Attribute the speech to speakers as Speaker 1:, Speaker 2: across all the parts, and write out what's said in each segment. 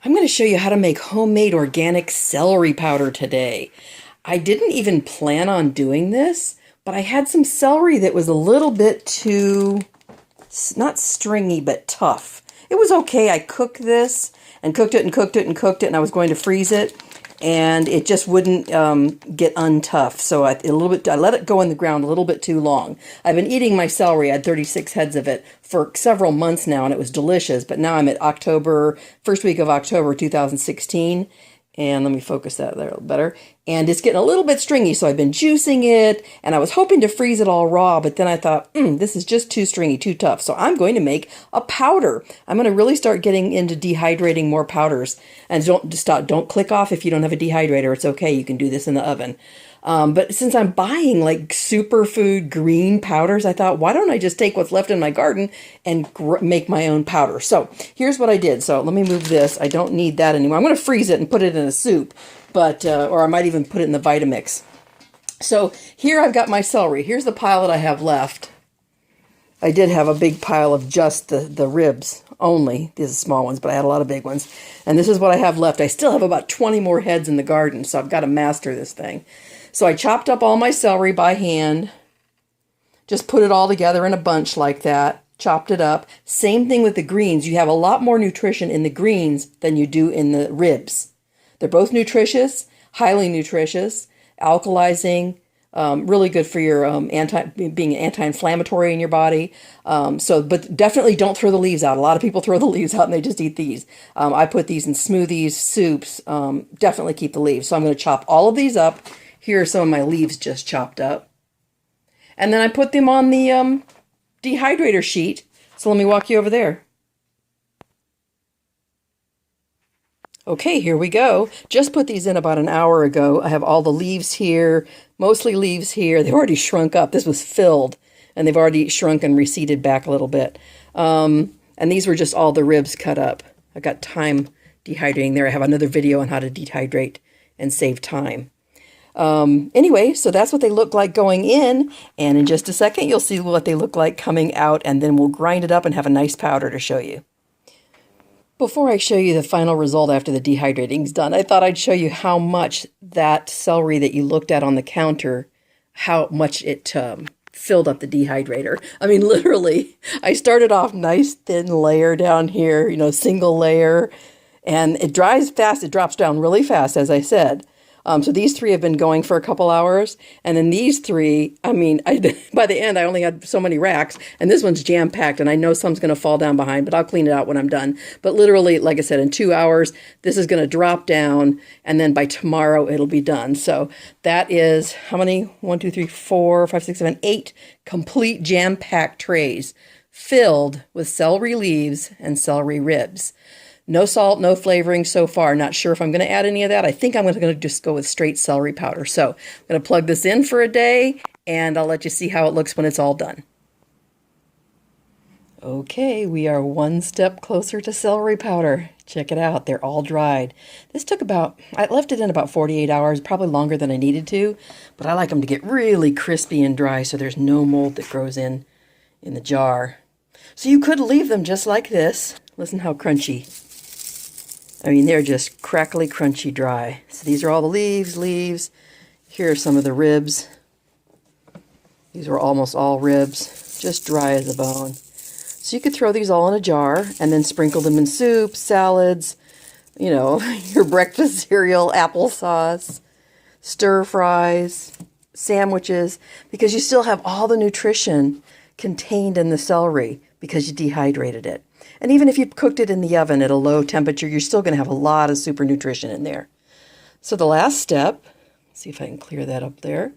Speaker 1: I'm going to show you how to make homemade organic celery powder today. I didn't even plan on doing this, but I had some celery that was a little bit too, not stringy, but tough. It was okay. I cooked this and cooked it and cooked it and cooked it, and I was going to freeze it, and it just wouldn't get untough. So I let it go in the ground a little bit too long. I've been eating my celery. I had 36 heads of it for several months now, and it was delicious. But now I'm at first week of October 2016. And let me focus that there a little better. And it's getting a little bit stringy, so I've been juicing it, and I was hoping to freeze it all raw, but then I thought, this is just too stringy, too tough. So I'm going to make a powder. I'm going to really start getting into dehydrating more powders. And don't click off if you don't have a dehydrator. It's okay. You can do this in the oven. But since I'm buying like superfood green powders, I thought, why don't I just take what's left in my garden and make my own powder? So here's what I did. So let me move this. I don't need that anymore. I'm going to freeze it and put it in a soup, or I might even put it in the Vitamix. So here I've got my celery. Here's the pile that I have left. I did have a big pile of just the ribs only. These are small ones, but I had a lot of big ones. And this is what I have left. I still have about 20 more heads in the garden, so I've got to master this thing. So I chopped up all my celery by hand, just put it all together in a bunch like that, chopped it up. Same thing with the greens. You have a lot more nutrition in the greens than you do in the ribs. They're both nutritious, highly nutritious, alkalizing, really good for your being anti-inflammatory in your body. But definitely don't throw the leaves out. A lot of people throw the leaves out and they just eat these. I put these in smoothies, soups. Definitely keep the leaves. So I'm going to chop all of these up. Here are some of my leaves just chopped up. And then I put them on the dehydrator sheet. So let me walk you over there. Okay, here we go. Just put these in about an hour ago. I have all the leaves here, mostly leaves here. They've already shrunk up. This was filled, and they've already shrunk and receded back a little bit. And these were just all the ribs cut up. I got thyme dehydrating there. I have another video on how to dehydrate and save time. Anyway, so that's what they look like going in, and in just a second you'll see what they look like coming out, and then we'll grind it up and have a nice powder to show you. Before I show you the final result after the dehydrating's done, I thought I'd show you how much that celery that you looked at on the counter, how much it filled up the dehydrator. I mean, literally, I started off nice thin layer down here, single layer, and it dries fast. It drops down really fast, as I said. So these three have been going for a couple hours. And then these three, by the end, I only had so many racks. And this one's jam-packed. And I know some's going to fall down behind, but I'll clean it out when I'm done. But literally, like I said, in 2 hours, this is going to drop down. And then by tomorrow, it'll be done. So that is how many? 1, 2, 3, 4, 5, 6, 7, 8 complete jam-packed trays filled with celery leaves and celery ribs. No salt, no flavoring so far. Not sure if I'm going to add any of that. I think I'm going to just go with straight celery powder. So I'm going to plug this in for a day, and I'll let you see how it looks when it's all done. Okay, we are one step closer to celery powder. Check it out. They're all dried. This took I left it in about 48 hours, probably longer than I needed to, but I like them to get really crispy and dry so there's no mold that grows in the jar. So you could leave them just like this. Listen how crunchy. I mean, they're just crackly, crunchy, dry. So these are all the leaves. Here are some of the ribs. These were almost all ribs, just dry as a bone. So you could throw these all in a jar and then sprinkle them in soup, salads, your breakfast cereal, applesauce, stir fries, sandwiches, because you still have all the nutrition contained in the celery because you dehydrated it. And even if you cooked it in the oven at a low temperature, you're still going to have a lot of super nutrition in there. So the last step, let's see if I can clear that up there.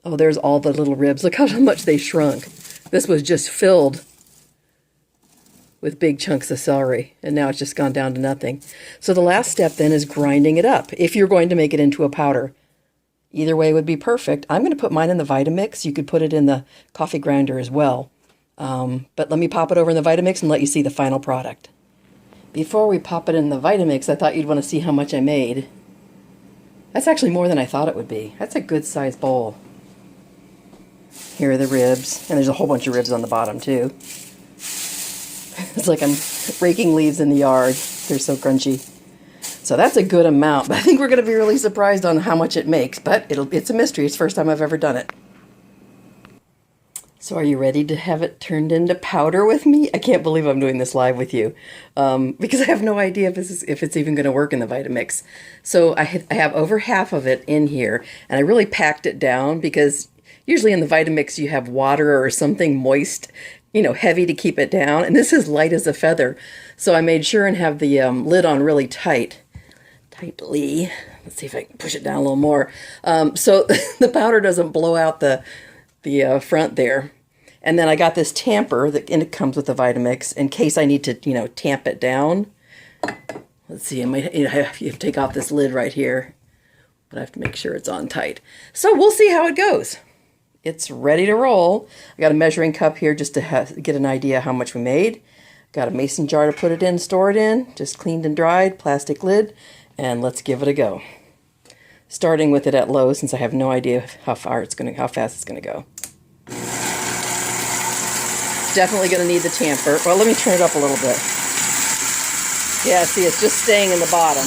Speaker 1: Oh, there's all the little ribs. Look how much they shrunk. This was just filled with big chunks of celery, and now it's just gone down to nothing. So the last step then is grinding it up, if you're going to make it into a powder. Either way would be perfect. I'm going to put mine in the Vitamix. You could put it in the coffee grinder as well. But let me pop it over in the Vitamix and let you see the final product. Before we pop it in the Vitamix, I thought you'd want to see how much I made. That's actually more than I thought it would be. That's a good sized bowl. Here are the ribs, and there's a whole bunch of ribs on the bottom too. It's like I'm raking leaves in the yard. They're so crunchy. So that's a good amount. But I think we're going to be really surprised on how much it makes. But it's a mystery. It's the first time I've ever done it. So are you ready to have it turned into powder with me? I can't believe I'm doing this live with you because I have no idea if it's even going to work in the Vitamix. So I have over half of it in here, and I really packed it down because usually in the Vitamix you have water or something moist, you know, heavy to keep it down. And this is light as a feather. So I made sure and have the lid on really tightly. Let's see if I can push it down a little more. So the powder doesn't blow out the front there. And then I got this tamper that and it comes with the Vitamix in case I need to, you know, tamp it down. Let's see, you have to take off this lid right here, but I have to make sure it's on tight. So we'll see how it goes. It's ready to roll. I got a measuring cup here just to get an idea how much we made. Got a mason jar to put it in, store it in, just cleaned and dried, plastic lid, and let's give it a go. Starting with it at low since I have no idea how fast it's gonna go. Definitely going to need the tamper. Well, let me turn it up a little bit. Yeah, see, it's just staying in the bottom.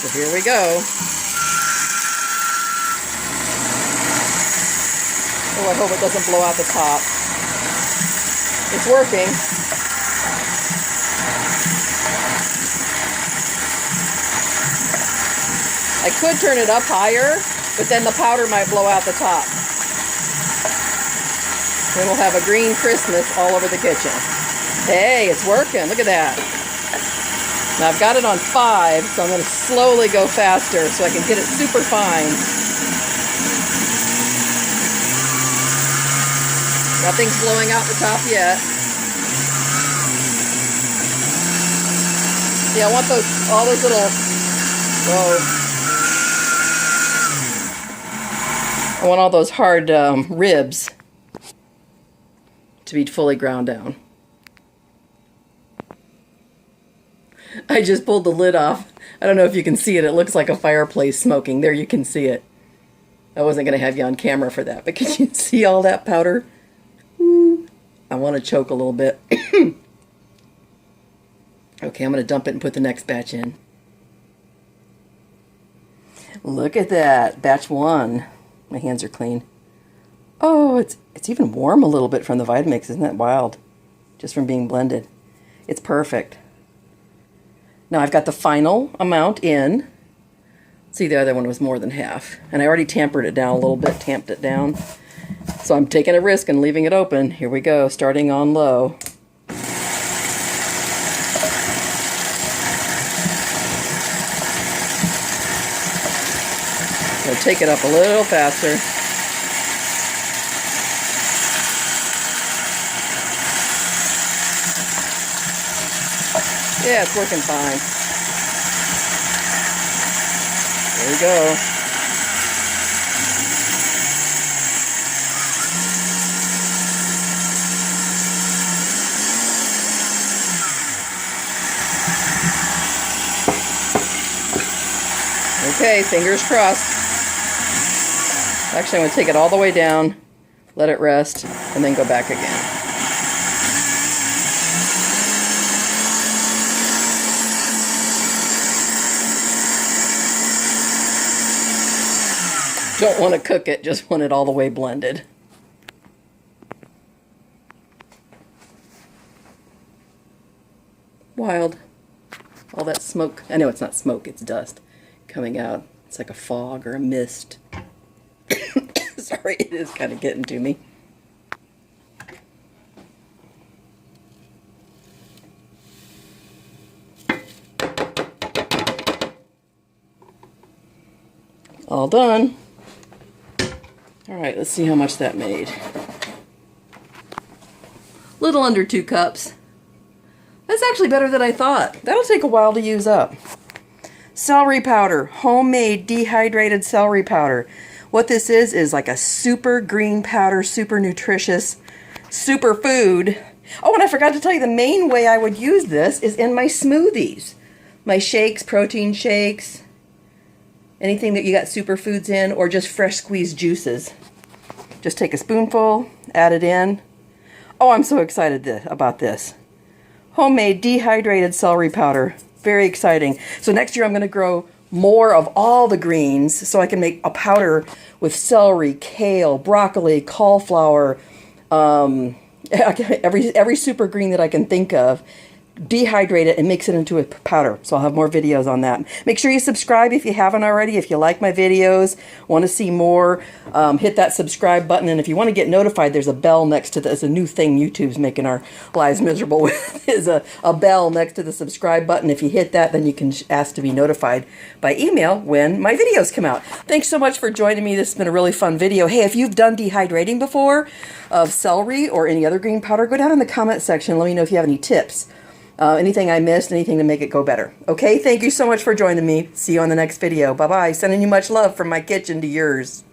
Speaker 1: So here we go. Oh, I hope it doesn't blow out the top. It's working. I could turn it up higher, but then the powder might blow out the top. Then we'll have a green Christmas all over the kitchen. Hey, it's working. Look at that. Now I've got it on 5, so I'm going to slowly go faster so I can get it super fine. Nothing's blowing out the top yet. Yeah, I want all those little, I want all those hard ribs to be fully ground down. I just pulled the lid off. I don't know if you can see it. It looks like a fireplace smoking. There, you can see it. I wasn't going to have you on camera for that, but can you see all that powder? Ooh, I want to choke a little bit. Okay, I'm going to dump it and put the next batch in. Look at that. Batch 1. My hands are clean. Oh, it's even warm a little bit from the Vitamix. Isn't that wild? Just from being blended. It's perfect. Now I've got the final amount in. See, the other one was more than half. And I already tampered it down a little bit, tamped it down. So I'm taking a risk and leaving it open. Here we go, starting on low. So take it up a little faster. Yeah, it's working fine. There we go. Okay, fingers crossed. Actually, I'm going to take it all the way down, let it rest, and then go back again. Don't want to cook it, just want it all the way blended. Wild. All that smoke. I know it's not smoke, it's dust coming out. It's like a fog or a mist. Sorry, it is kind of getting to me. All done. All right, let's see how much that made. Little under 2 cups. That's actually better than I thought. That'll take a while to use up. Celery powder, homemade dehydrated celery powder. What this is like a super green powder, super nutritious, super food. Oh, and I forgot to tell you the main way I would use this is in my smoothies. My shakes, protein shakes, anything that you got superfoods in, or just fresh squeezed juices. Just take a spoonful, add it in. Oh, I'm so excited about this. Homemade dehydrated celery powder. Very exciting. So next year I'm going to grow more of all the greens so I can make a powder with celery, kale, broccoli, cauliflower, every super green that I can think of, dehydrate it and mix it into a powder. So I'll have more videos on that. Make sure you subscribe if you haven't already. If you like my videos, want to see more, hit that subscribe button. And if you want to get notified, there's a bell next to there's a new thing YouTube's making our lives miserable with, is a bell next to the subscribe button. If you hit that, then you can ask to be notified by email when my videos come out. Thanks so much for joining me. This has been a really fun video. Hey, if you've done dehydrating before of celery or any other green powder, go down in the comment section. Let me know if you have any tips. Anything I missed, anything to make it go better. Okay, thank you so much for joining me. See you on the next video. Bye-bye. Sending you much love from my kitchen to yours.